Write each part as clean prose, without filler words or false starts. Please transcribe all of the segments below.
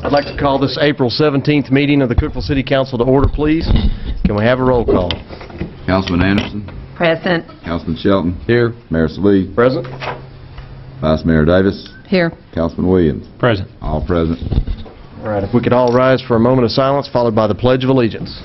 I'd like to call this April 17th meeting of the Cookeville City Council to order, please. Can we have a roll call? Councilman Anderson. Present. Councilman Shelton. Here. Mayor Sweet. Present. Vice Mayor Davis. Here. Councilman Williams. Present. All present. All right, if we could all rise for a moment of silence, followed by the Pledge of Allegiance.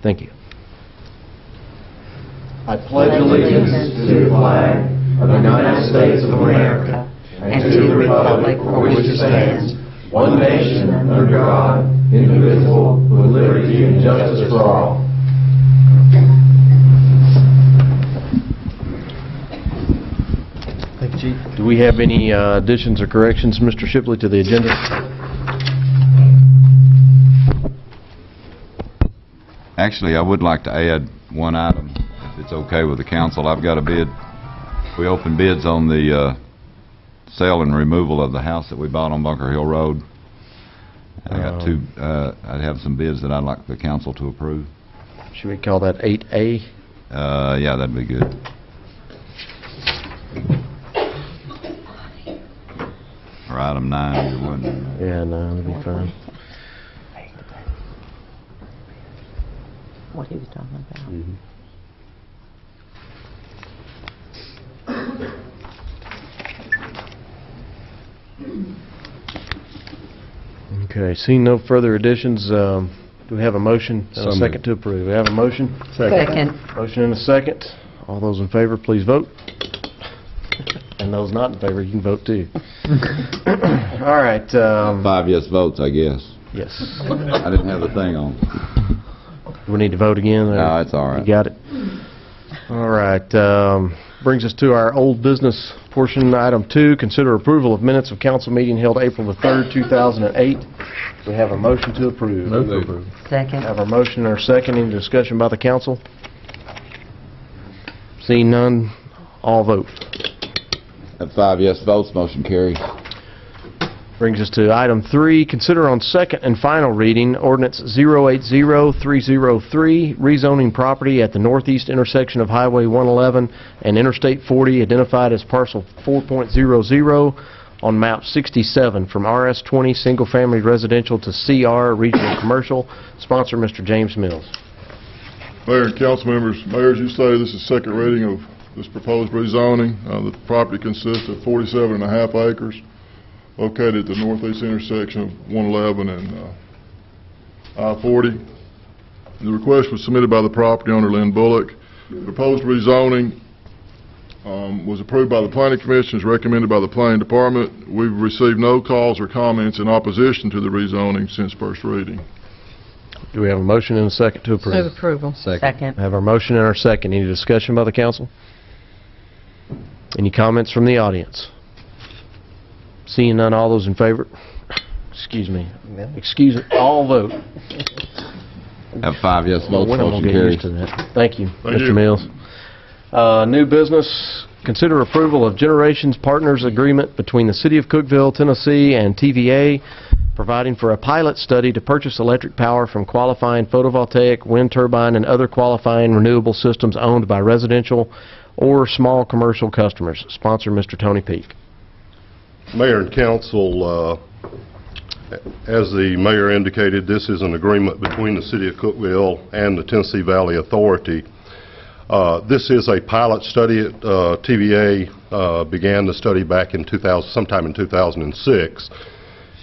Thank you. I pledge allegiance to the flag of the United States of America and to the republic for which it stands, one nation, under God, indivisible, with liberty and justice for all. Thank you, Chief. Do we have any additions or corrections, Mr. Shipley, to the agenda? Actually, I would like to add one item, if it's okay with the council. I've got a bid. We opened bids on the sale and removal of the house that we bought on Bunker Hill Road. I got two. I'd have some bids that I'd like the council to approve. Should we call that 8A? Yeah, that'd be good. Or item 9, either one. Yeah, no, that'd be fine. What he was talking about. Okay, seeing no further additions, do we have a motion and a second to approve? We have a motion? Second. Motion and a second. All those in favor, please vote. And those not in favor, you can vote too. All right. 5 yes votes, I guess. Yes. I didn't have the thing on. We need to vote again? No, it's all right. You got it? All right. Brings us to our old business portion. Item 2, consider approval of minutes of council meeting held April the 3rd, 2008. We have a motion to approve. Move to approve. Second. Have a motion or second. Any discussion by the council? Seeing none, all vote. Have 5 yes votes, motion carries. Brings us to item 3, consider on second and final reading ordinance 080303, rezoning property at the northeast intersection of Highway 111 and Interstate 40 identified as parcel 4.00 on map 67 from RS20 single family residential to CR regional commercial. Sponsor Mr. James Mills. Mayor and council members, Mayor, as you say, this is second reading of this proposed rezoning. The property consists of 47.5 acres. Located at the northeast intersection of 111 and I-40. The request was submitted by the property owner, Lynn Bullock. The proposed rezoning was approved by the Planning Commission, is recommended by the Planning Department. We've received no calls or comments in opposition to the rezoning since first reading. Do we have a motion and a second to approve? Move approval. Second. I have our motion and our second. Any discussion by the council? Any comments from the audience? Seeing none, all those in favor? Excuse me. Excuse it. All vote. Have 5 yes votes, When I'm motion gonna get used carries. to that. Thank you, Thank Mr. you. Mills. New business. Consider approval of Generations Partners Agreement between the City of Cookeville, Tennessee and TVA, providing for a pilot study to purchase electric power from qualifying photovoltaic, wind turbine, and other qualifying renewable systems owned by residential or small commercial customers. Sponsor Mr. Tony Peake. Mayor and council, as the mayor indicated, this is an agreement between the City of Cookeville and the Tennessee Valley Authority. This is a pilot study. TVA began the study back in sometime in 2006.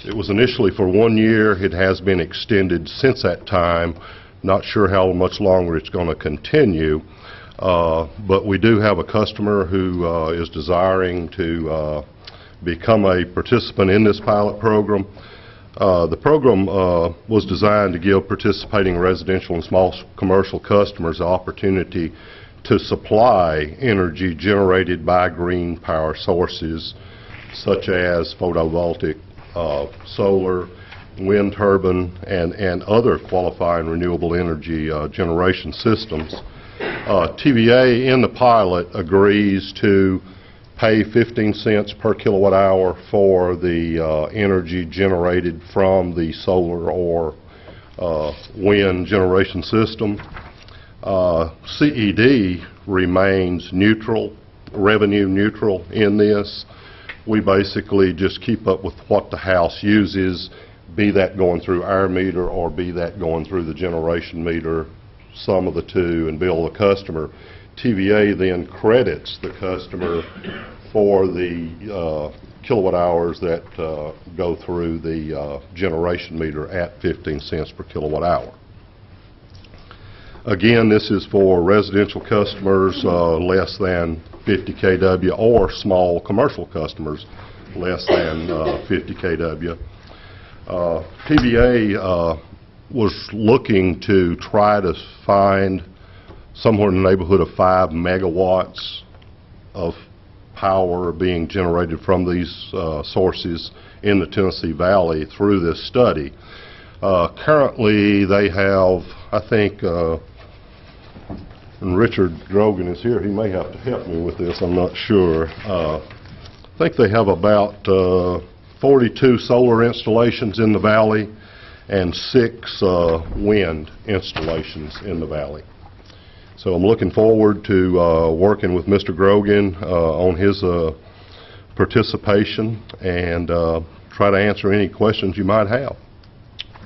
It was initially for 1 year. It has been extended since that time. Not sure how much longer it's going to continue, but we do have a customer who is desiring to become a participant in this pilot program. The program was designed to give participating residential and small commercial customers the opportunity to supply energy generated by green power sources such as photovoltaic, solar, wind turbine, and other qualifying renewable energy generation systems. TVA in the pilot agrees to pay 15 cents per kilowatt hour for the energy generated from the solar or wind generation system. CED remains neutral, revenue neutral in this. We basically just keep up with what the house uses, be that going through our meter or be that going through the generation meter, some of the two, and bill the customer. TVA then credits the customer for the kilowatt hours that go through the generation meter at 15 cents per kilowatt hour. Again, this is for residential customers less than 50 kW or small commercial customers less than 50 kW. TVA was looking to try to find somewhere in the neighborhood of 5 megawatts of power being generated from these sources in the Tennessee Valley through this study. Currently, they have, I think, and Richard Drogan is here, he may have to help me with this, I'm not sure. I think they have about 42 solar installations in the valley and 6 wind installations in the valley. So I'm looking forward to working with Mr. Grogan on his participation and try to answer any questions you might have.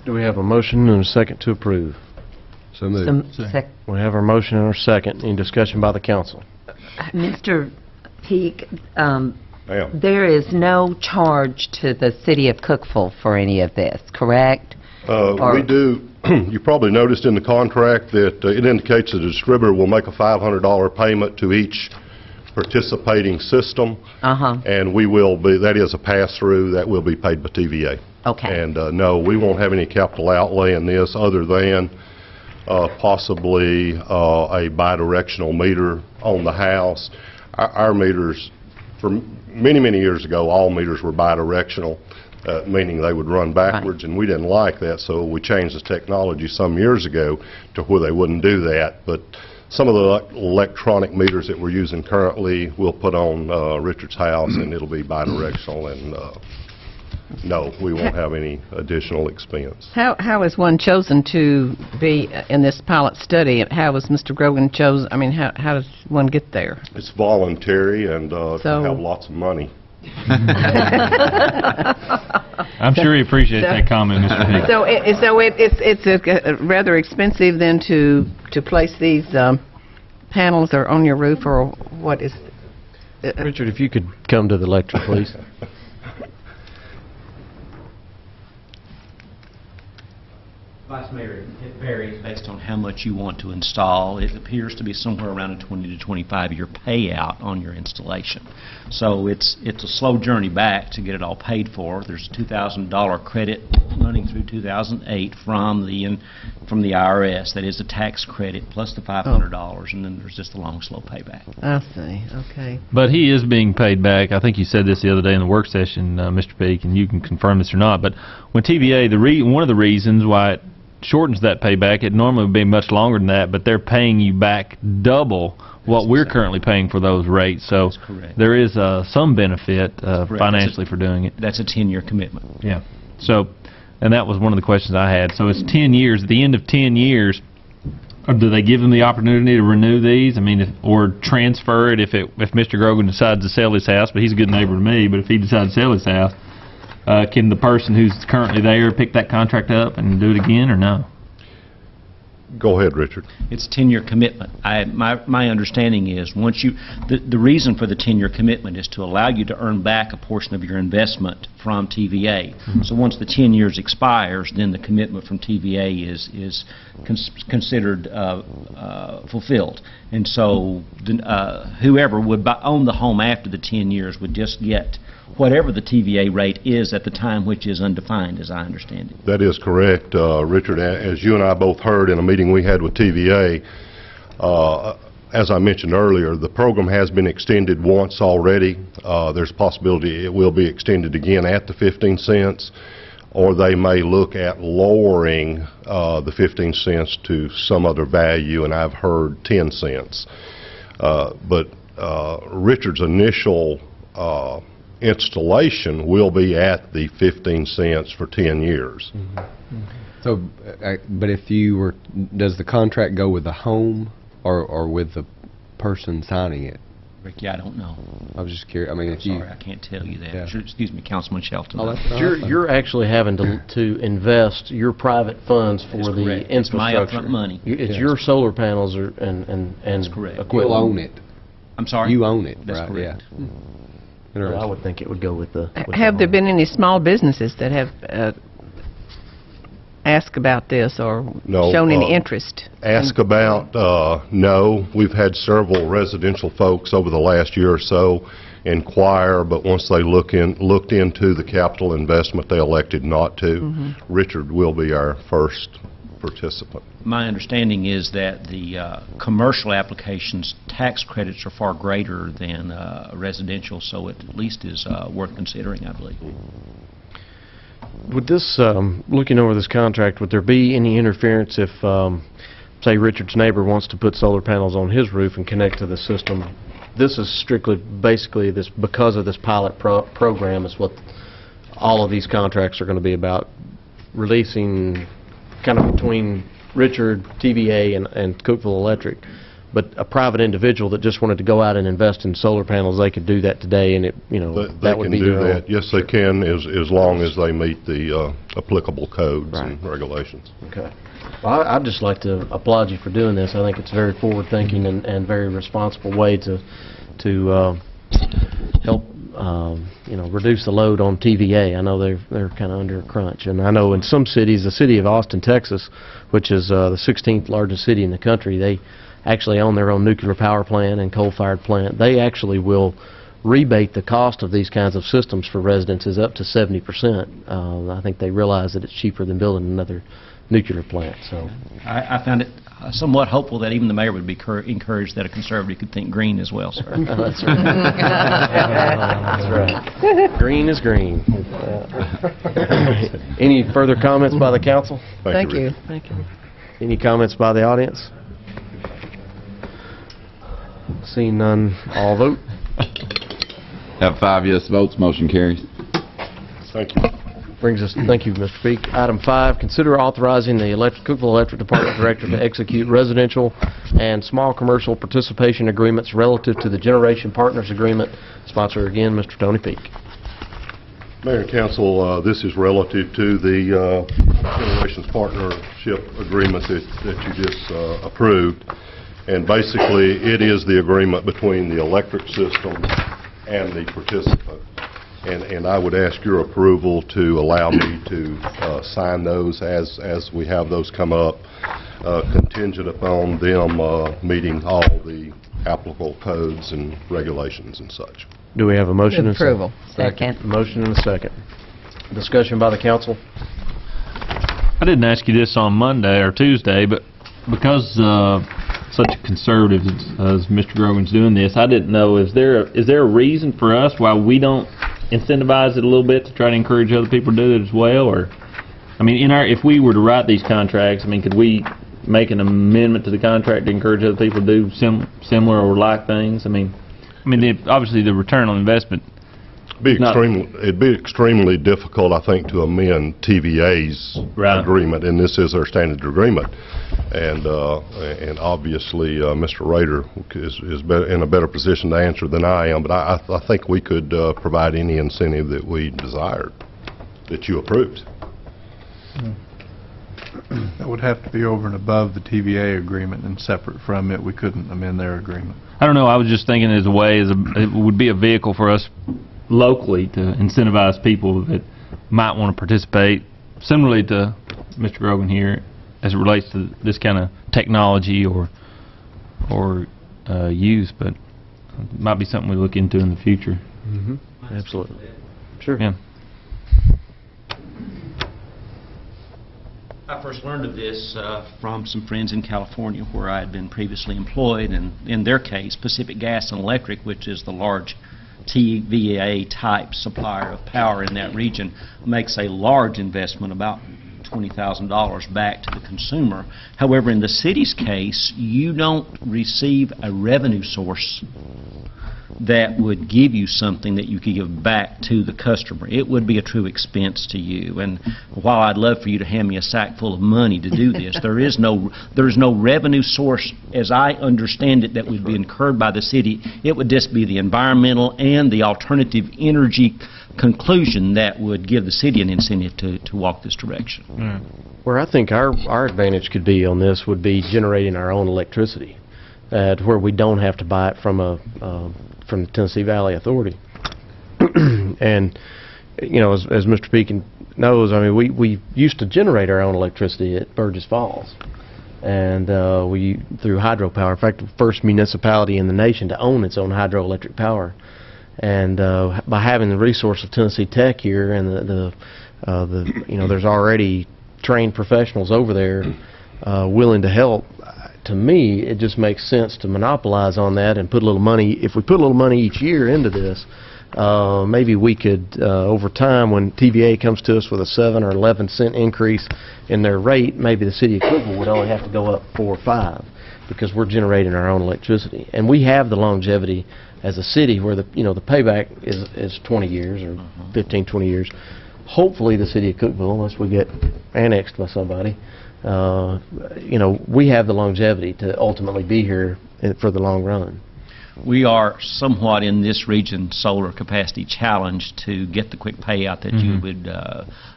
Do we have a motion and a second to approve? We We have our motion and our second. Any discussion by the council? Mr. Peak, Ma'am. there is no charge to the city of Cookeville for any of this, correct? We do, you probably noticed in the contract that it indicates that the distributor will make a $500 payment to each participating system. And we will be, that is a pass-through, that will be paid by TVA. Okay. And no, we won't have any capital outlay in this other than possibly a bidirectional meter on the house. Our meters, for many, many years ago, all meters were bidirectional, meaning they would run backwards, and we didn't like that, so we changed the technology some years ago to where they wouldn't do that. But some of the electronic meters that we're using currently, we'll put on Richard's house, and it'll be bidirectional, and no, we won't have any additional expense. How is one chosen to be in this pilot study? How was Mr. Grogan chosen? I mean, how does one get there? It's voluntary and So- to have lots of money. I'm sure he appreciates that comment, Mr. Hicks. So it's rather expensive then to place these panels or on your roof, or what is? Richard, if you could come to the lecture, please. Vice Mayor, it varies based on how much you want to install. It appears to be somewhere around a 20 to 25-year payout on your installation. So it's a slow journey back to get it all paid for. There's a $2,000 credit running through 2008 from the IRS. That is a tax credit plus the $500, and then there's just a long, slow payback. I see. Okay. But he is being paid back. I think you said this the other day in the work session, Mr. Peak, and you can confirm this or not. But when TVA, one of the reasons why it shortens that payback, it normally would be much longer than that, but they're paying you back double what we're currently paying for those rates. So there is some benefit financially for doing it. That's a 10-year commitment. Yeah. So, and that was one of the questions I had. So it's 10 years. At the end of 10 years, do they give them the opportunity to renew these? I mean, or transfer it if Mr. Grogan decides to sell his house, but he's a good neighbor to me, but if he decides to sell his house, can the person who's currently there pick that contract up and do it again, or no? Go ahead, Richard. It's a 10-year commitment. My understanding is once the reason for the 10-year commitment is to allow you to earn back a portion of your investment from TVA. So once the 10 years expires, then the commitment from TVA is considered fulfilled. And so whoever would own the home after the 10 years would just get whatever the TVA rate is at the time, which is undefined, as I understand it. That is correct, Richard. As you and I both heard in a meeting we had with TVA, as I mentioned earlier, the program has been extended once already. There's a possibility it will be extended again at the 15 cents. or they may look at lowering the 15 cents to some other value, and I've heard 10 cents. But Richard's initial installation will be at the 15 cents for 10 years. So, but if you were, does the contract go with the home or with the person signing it? Ricky, I don't know. I was just curious. I mean, I'm if you... sorry, I can't tell you that. Yeah. Excuse me, Councilman Shelton. Oh, that's fine. You're actually having to invest your private funds That is for the correct. It's my infrastructure. upfront money. It's Yes. your solar panels and That's correct. equipment. You'll own it. I'm sorry? You own it, That's right? correct. Yeah. Well, I Interesting. would think it would go with the... with the Have there home. been any small businesses that have asked about this or No, shown any interest? Ask about, no. We've had several residential folks over the last year or so inquire, but once they looked into the capital investment, they elected not to. Richard will be our first participant. My understanding is that the commercial applications tax credits are far greater than residential, so it at least is worth considering, I believe. Would this, looking over this contract, would there be any interference if, say, Richard's neighbor wants to put solar panels on his roof and connect to the system? This is strictly, basically, this because of this pilot program is what all of these contracts are going to be about, releasing kind of between Richard, TVA, and Cookeville Electric. But a private individual that just wanted to go out and invest in solar panels, they could do that today, and it, you know, They that would can be do their own. that. Yes, they can, as long as they meet the applicable codes Right. and regulations. Okay. Well, I'd just like to applaud you for doing this. I think it's a very forward-thinking and very responsible way to help, you know, reduce the load on TVA. I know they're kind of under a crunch, and I know in some cities, the city of Austin, Texas, which is the 16th largest city in the country, they actually own their own nuclear power plant and coal-fired plant. They actually will rebate the cost of these kinds of systems for residences up to 70%. I think they realize that it's cheaper than building another nuclear plant. So I found it somewhat hopeful that even the mayor would be encouraged that a conservative could think green as well, sir. that's right. That's right. Green is green. Any further comments by the council? Thank you. Richard. Thank you. Any comments by the audience? Seeing none, all vote. Have 5 yes votes, motion carries. Thank you. Brings us, thank you, Mr. Peak. Item 5, consider authorizing the Cookeville Electric Department Director to execute residential and small commercial participation agreements relative to the Generation Partners Agreement. Sponsor again, Mr. Tony Peak. Mayor and Council, this is relative to the Generations Partnership Agreement that you just approved. And basically, it is the agreement between the electric system and the participant. And I would ask your approval to allow me to sign those as we have those come up, contingent upon them meeting all the applicable codes and regulations and such. Do we have a motion? Move and a approval. Second. Motion and a second. Discussion by the council? I didn't ask you this on Monday or Tuesday, but because such a conservative as Mr. Grogan's doing this, I didn't know, is there a reason for us why we don't incentivize it a little bit to try to encourage other people to do it as well? Or, I mean, if we were to write these contracts, I mean, could we make an amendment to the contract to encourage other people to do similar or like things? I mean, obviously the return on investment. It'd be extremely difficult, I think, to amend TVA's Right. agreement, and this is our standard agreement. And obviously, Mr. Rader is in a better position to answer than I am, but I think we could provide any incentive that we desired, that you approved. That would have to be over and above the TVA agreement and separate from it. We couldn't amend their agreement. I don't know, I was just thinking as a way, it would be a vehicle for us locally to incentivize people that might want to participate, similarly to Mr. Grogan here, as it relates to this kind of technology or use, but it might be something we look into in the future. Mm-hmm. Absolutely. Sure. Yeah. I first learned of this from some friends in California where I had been previously employed, and in their case, Pacific Gas and Electric, which is the large TVA-type supplier of power in that region makes a large investment, about $20,000 back to the consumer. However, in the city's case, you don't receive a revenue source that would give you something that you could give back to the customer. It would be a true expense to you. And while I'd love for you to hand me a sack full of money to do this, there is no revenue source, as I understand it, that would be incurred by the city. It would just be the environmental and the alternative energy conclusion that would give the city an incentive to walk this direction. Where I think our advantage could be on this would be generating our own electricity, to where we don't have to buy it from the Tennessee Valley Authority. And, you know, as Mr. Pekin knows, I mean, we used to generate our own electricity at Burgess Falls, and we through hydropower. In fact, the first municipality in the nation to own its own hydroelectric power. And by having the resource of Tennessee Tech here, and the you know, there's already trained professionals over there willing to help. To me, it just makes sense to monopolize on that and put a little money. If we put a little money each year into this, maybe we could, over time, when TVA comes to us with a 7 or 11 cent increase in their rate, maybe the city of Cookeville would only have to go up 4 or 5, because we're generating our own electricity, and we have the longevity as a city where the payback is 20 years or 15, 20 years. Hopefully, the city of Cookeville, unless we get annexed by somebody. We have the longevity to ultimately be here for the long run. We are somewhat in this region solar capacity challenged to get the quick payout that you would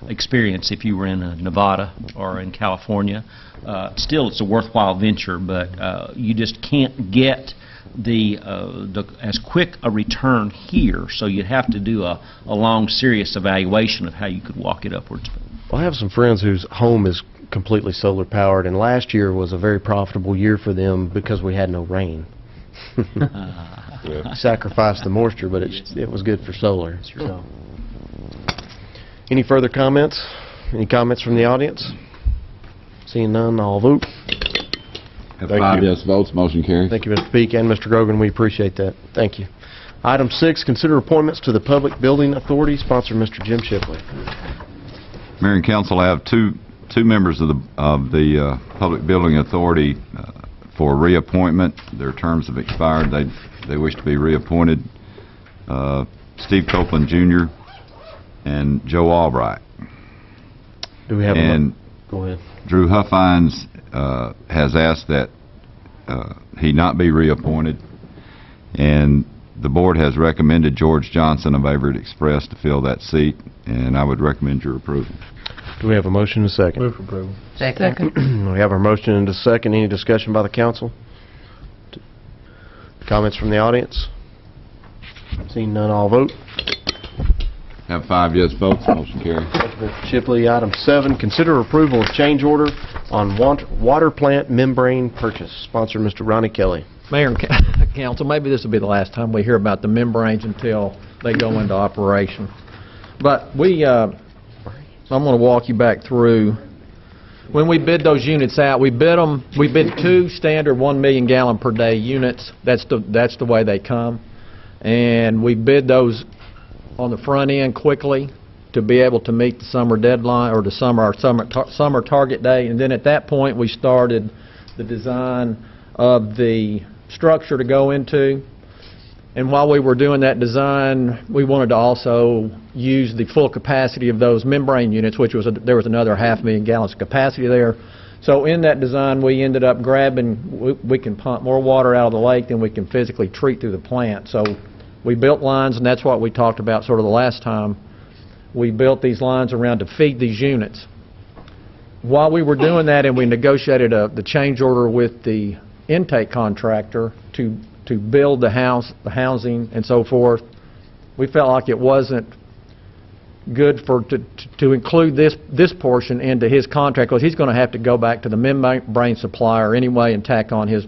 experience if you were in Nevada or in California. Still, it's a worthwhile venture, but you just can't get as quick a return here, so you'd have to do a long, serious evaluation of how you could walk it upwards. Well, I have some friends whose home is completely solar powered, and last year was a very profitable year for them because we had no rain. Sacrificed the moisture, but it was good for solar. So. Any further comments? Any comments from the audience? Seeing none, I'll vote. Have 5 yes votes, motion carries. Thank you, Mr. Peak and Mr. Grogan. We appreciate that. Thank you. Item 6, consider appointments to the Public Building Authority, sponsored Mr. Jim Shipley. Mayor and council, I have two members of the Public Building Authority for reappointment. Their terms have expired. They wish to be reappointed. Steve Copeland Jr. and Joe Albright. Do we have and go ahead. Drew Huffines has asked that he not be reappointed, and the board has recommended George Johnson of Everett Express to fill that seat, and I would recommend your approval. Do we have a motion and a second? Move for approval. Second. We have our motion and a second. Any discussion by the council? Comments from the audience? Seeing none, I'll vote. Have 5 yes votes, motion carries. Thank you, Mr. Shipley. Item 7, consider approval of change order on water plant membrane purchase. Sponsor Mr. Ronnie Kelly. Mayor and council, maybe this will be the last time we hear about the membranes until they go into operation. But I'm going to walk you back through. When we bid those units out, we bid 2 standard 1 million gallon per day units. That's the way they come. And we bid those on the front end quickly to be able to meet the summer deadline, or our summer target day. And then at that point, we started the design of the structure to go into. And while we were doing that design, we wanted to also use the full capacity of those membrane units, which was there was another 500,000 gallons of capacity there. So in that design, we ended up grabbing, we can pump more water out of the lake than we can physically treat through the plant. So we built lines, and that's what we talked about sort of the last time. We built these lines around to feed these units. While we were doing that, and we negotiated the change order with the intake contractor to build the housing and so forth, we felt like it wasn't good to include this portion into his contract, because he's going to have to go back to the membrane supplier anyway and tack on his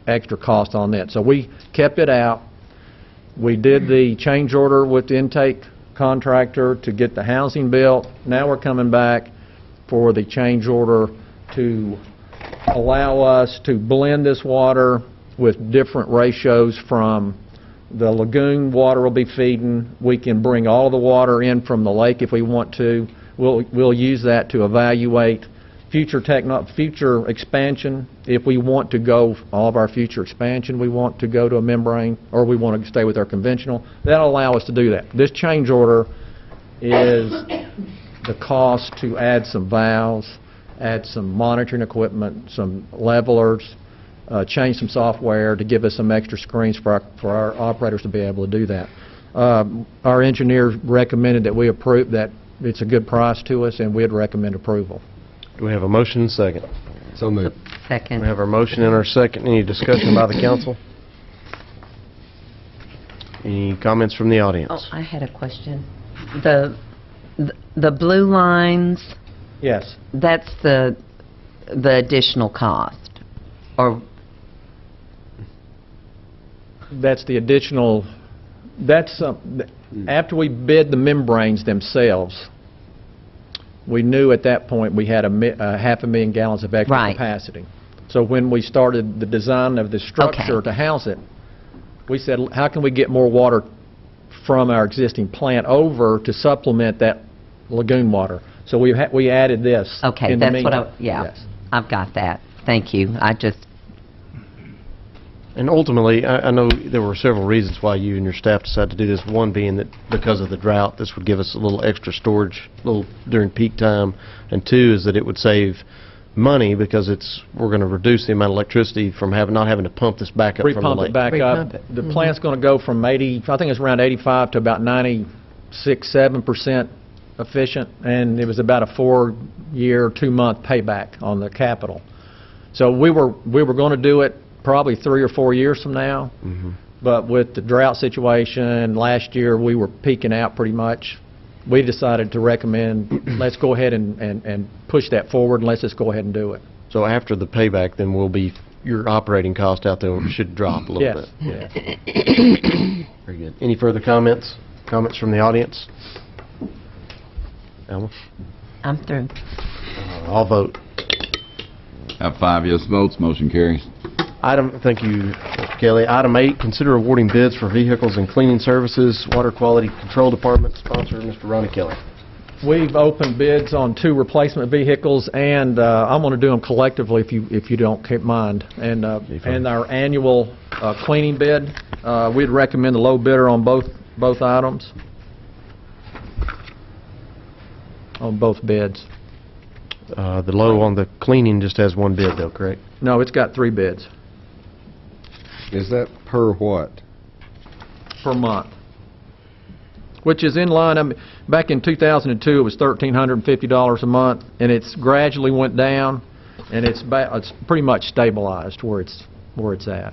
extra cost on that. So we kept it out. We did the change order with the intake contractor to get the housing built. Now we're coming back for the change order to allow us to blend this water with different ratios from The lagoon water will be feeding. We can bring all the water in from the lake if we want to. We'll use that to evaluate future expansion. If we want to go, all of our future expansion, we want to go to a membrane, or we want to stay with our conventional, that'll allow us to do that. This change order is the cost to add some valves, add some monitoring equipment, some levelers, change some software to give us some extra screens for our operators to be able to do that. Our engineers recommended that we approve that. It's a good price to us, and we'd recommend approval. Do we have a motion and second? So moved. Second. We have our motion and our second. Any discussion by the council? Any comments from the audience? Oh, I had a question. The blue lines, Yes. that's the additional cost, or That's the additional, after we bid the membranes themselves, we knew at that point we had a 500,000 gallons of extra Right. capacity. So when we started the design of the structure Okay. to house it, we said, how can we get more water from our existing plant over to supplement that lagoon water? So we added this. okay, in the that's what meantime. yeah, Yes. I've got that. Thank you. And ultimately, I know there were several reasons why you and your staff decided to do this. One being that because of the drought, this would give us a little extra storage during peak time. And two is that it would save money because we're going to reduce the amount of electricity from not having to pump this back up from the Repump lake. it back up. The plant's going to go from 80, I think it's around 85 to about 96, 7% efficient, and it was about a 4-year, 2-month payback on the capital. So we were going to do it probably 3 or 4 years from now, but with the drought situation, last year we were peaking out pretty much. We decided to recommend, let's go ahead and push that forward, and let's just go ahead and do it. So after the payback, then your operating cost out there should drop a little bit. Yes. Very good. Any further comments? Comments from the audience? Alma? I'm through. I'll vote. Have 5 yes votes, motion carries. Thank you, Mr. Kelly. Item 8, consider awarding bids for vehicles and cleaning services. Water Quality Control Department sponsor, Mr. Ronnie Kelly. We've opened bids on 2 replacement vehicles, and I'm going to do them collectively if you don't mind. And our annual cleaning bid, we'd recommend the low bidder on both items, on both bids. The low on the cleaning just has one bid, though, correct? No, it's got 3 bids Is that per what? per month, which is in line. I mean, back in 2002, it was $1,350 a month, and it's gradually went down, and it's pretty much stabilized where it's at.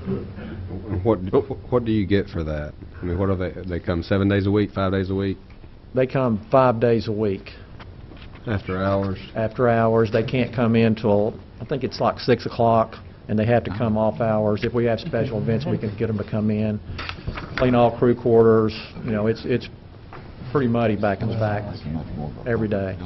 What do you get for that? I mean, what are they come 7 days a week, 5 days a week? They come 5 days a week. After hours? After hours. They can't come in till, I think it's like 6 o'clock, and they have to come off hours. If we have special events, we can get them to come in, clean all crew quarters. You know, it's pretty muddy back in the back every day.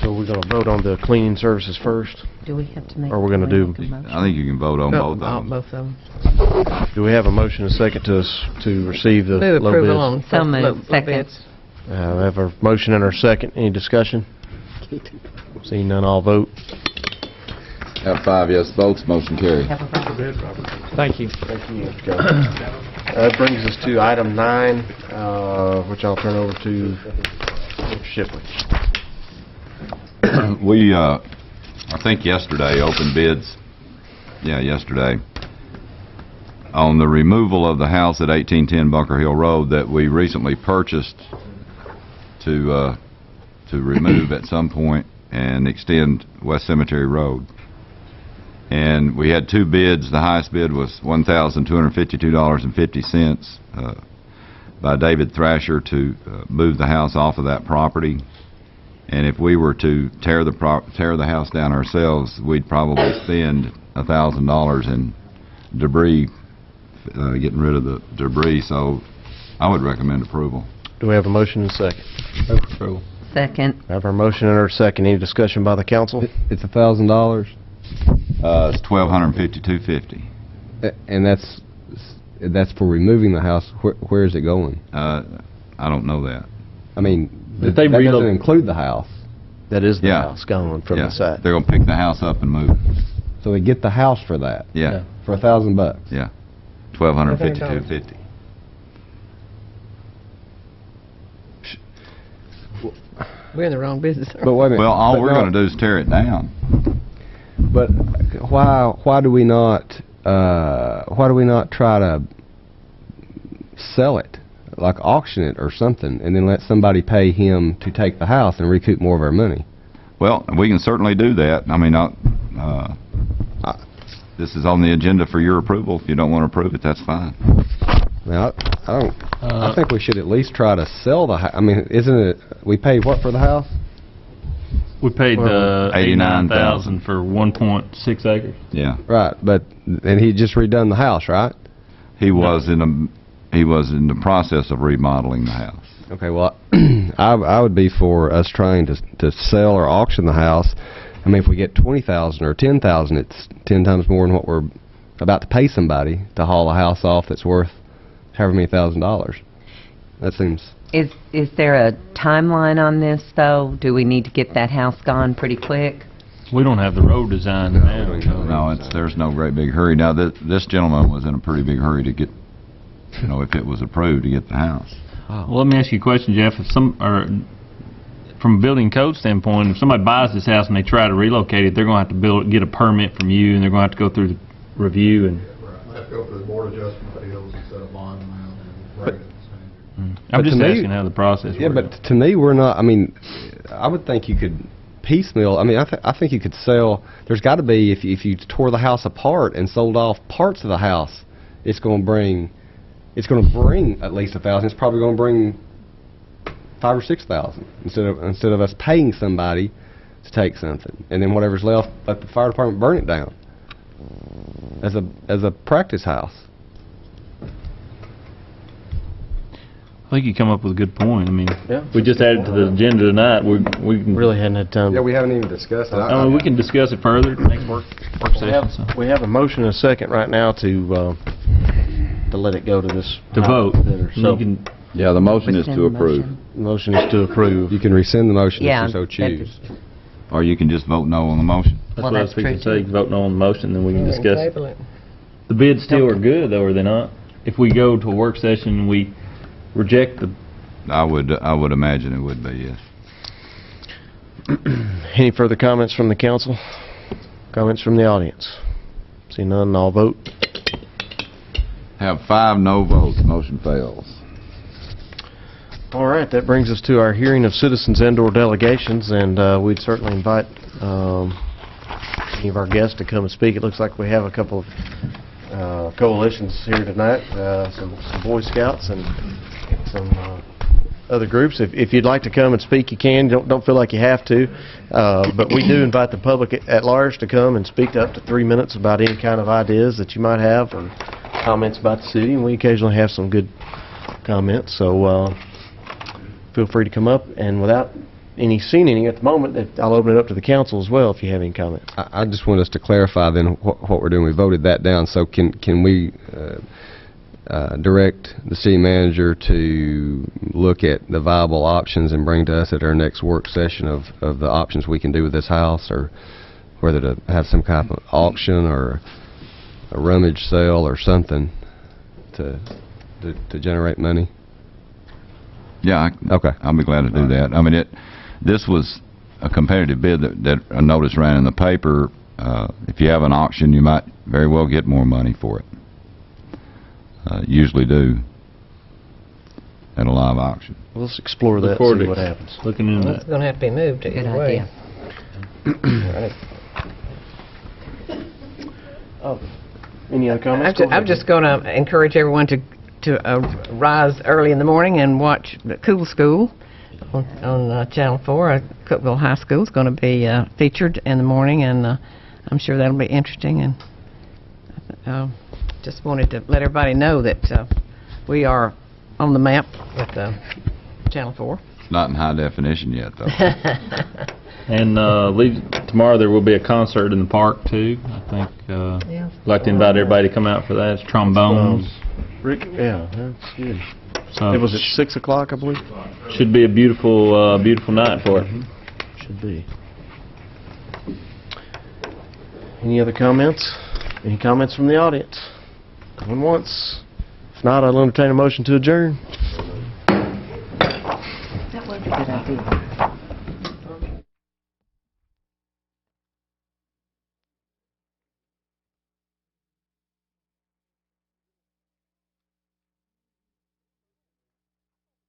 So we're going to vote on the cleaning services first? Do we have to make? Or we're gonna do- a motion? I think you can vote on both of them. Both of them. Do we have a motion and a second to receive the Move low approval bids? on So low- moved. low Second. bids. We have our motion and our second. Any discussion? Seeing none, I'll vote. Have 5 yes votes, motion carries. Have a vote. Thank you. Thank you, Mr. Kelly. That brings us to item 9, which I'll turn over to Mr. Shipley. We, I think yesterday, opened bids, yesterday, on the removal of the house at 1810 Bunker Hill Road that we recently purchased to remove at some point and extend West Cemetery Road. And we had 2 bids. The highest bid was $1,252.50 by David Thrasher to move the house off of that property. And if we were to tear the house down ourselves, we'd probably spend $1,000 in debris, getting rid of the debris. So I would recommend approval. Do we have a motion and a second? Move approval. Second. I have our motion and our second. Any discussion by the council? It's $1,000, It's $1,252.50. and that's for removing the house. Where is it going? I don't know that. I mean, If they that doesn't relo- include the house. That is the Yeah. house going from Yeah, the side. they're gonna pick the house up and move it. So they get the house for that, Yeah, for $1,000. yeah. $1,252.50. We're in the wrong business. But wait a minute. Well, all but we're no- gonna do is tear it down. But why do we not try to sell it, like auction it or something, and then let somebody pay him to take the house and recoup more of our money? Well, we can certainly do that. I mean, this is on the agenda for your approval. If you don't want to approve it, that's fine. Now, I think we should at least try to sell the house. I mean, isn't it, we paid what for the house? We paid $89,000 $89,000 for 1.6 acres. Yeah. Right, and he just redone the house, right? He was in the process of remodeling the house. Okay, well, I would be for us trying to sell or auction the house. I mean, if we get $20,000 or $10,000, it's 10 times more than what we're about to pay somebody to haul a house off that's worth however many $1,000. That seems... Is there a timeline on this, though? Do we need to get that house gone pretty quick? We don't have the road designed now. No, there's no great big hurry. Now, this gentleman was in a pretty big hurry to get, if it was approved, to get the house. Well, let me ask you a question, Jeff. From a building code standpoint, if somebody buys this house and they try to relocate it, they're going to have to get a permit from you, and they're going to have to go through the review. And We'll have to go for the board adjustment appeals and set a bond amount and rate it. I'm But just to me- asking how the process Yeah, works. but to me, we're not, I mean, I would think you could piecemeal, I mean, I think you could sell, there's got to be, if you tore the house apart and sold off parts of the house, it's going to bring at least $1,000. It's probably going to bring $5,000 or $6,000 instead of us paying somebody to take something, and then whatever's left, let the fire department burn it down as a practice house. I think you come up with a good point. I mean, Yeah. we just added to the agenda tonight. We can Really hadn't had time. Yeah, we haven't even discussed it. I mean, we can discuss it further next work session. So. We have a motion and a second right now to let it go to this. To vote. bidder. You So, can, Yeah, the motion is Rescind to the approve. motion. motion is to approve. You can rescind the motion Yeah, if you so choose. Or you can just vote no on the motion. that's Well, what I was that's fixing to true, say. You can vote no on the motion, then we can discuss it. Table it. The bids still are good, though, are they not? If we go to a work session and we reject the, I would imagine it would be, yes. Any further comments from the council? Comments from the audience? See none, I'll vote. Have 5 no votes, motion fails. All right, that brings us to our hearing of citizens and/or delegations, and we'd certainly invite any of our guests to come and speak. It looks like we have a couple of coalitions here tonight, some Boy Scouts and some other groups. If you'd like to come and speak, you can. Don't feel like you have to, but we do invite the public at large to come and speak up to 3 minutes about any kind of ideas that you might have or comments about the city, and we occasionally have some good comments. So feel free to come up, and without seeing any at the moment, I'll open it up to the council as well if you have any comments. I just want us to clarify then what we're doing. We voted that down, so can we direct the city manager to look at the viable options and bring to us at our next work session of the options we can do with this house, or whether to have some kind of auction or a rummage sale or something to generate money? Yeah, Okay. I'll be glad to do that. I mean, this was a competitive bid that a notice ran in the paper. If you have an auction, you might very well get more money for it. Usually do at a live auction. Well, let's explore that, Look forward see to what happens. looking into Well, it's that. going to have to be moved Good either way. idea. Any other comments? I'm just going to encourage everyone to rise early in the morning and watch the Cool School on Channel 4. Cookeville High School is going to be featured in the morning, and I'm sure that'll be interesting. And just wanted to let everybody know that we are on the map with Channel 4. Not in high definition yet, though. And tomorrow there will be a concert in the park, too. I think, Yeah. I'd like to invite everybody to come out for that. It's trombones. Rick, yeah, that's good. So It was at 6 o'clock, I believe? should be a beautiful, beautiful night for it. Should be. Any other comments? Any comments from the audience? Going once. If not, I'll entertain a motion to adjourn. That was a good idea.